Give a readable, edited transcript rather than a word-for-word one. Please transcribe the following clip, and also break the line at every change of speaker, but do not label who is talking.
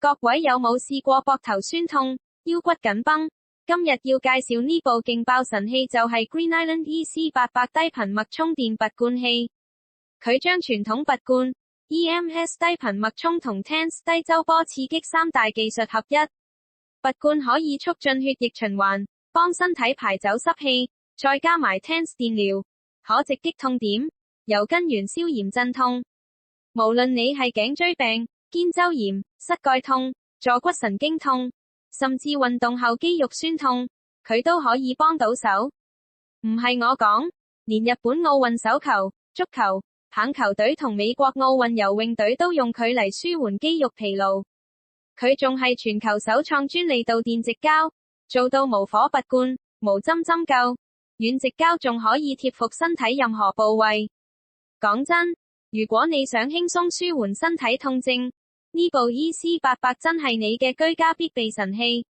各位有冇試過膊頭酸痛、腰骨緊繃？今日要介紹呢部勁爆神器就係 Green Island EC800 低頻脈衝電拔罐器。佢將傳統拔罐、EMS 低頻脈衝同 TENS 低周波刺激三大技術合一。拔罐可以促進血液循環，幫身體排走濕氣，再加埋 TENS 電療，可直擊痛點，由根源消炎鎮痛。無論你係頸椎病、肩周炎、膝蓋痛、坐骨神經痛，甚至運動後肌肉痠痛，佢都可以幫到手。唔係我講，連日本奧運手球、足球、棒球隊同美國奧運游泳隊都用佢嚟舒緩肌肉疲勞。佢仲係全球首創專利導電直膠，做到無火拔罐、無針針灸，軟直膠仲可以貼服身體任何部位。講真，如果你想輕鬆舒緩身體痛症，呢部 EC800 真係你嘅居家必備神器。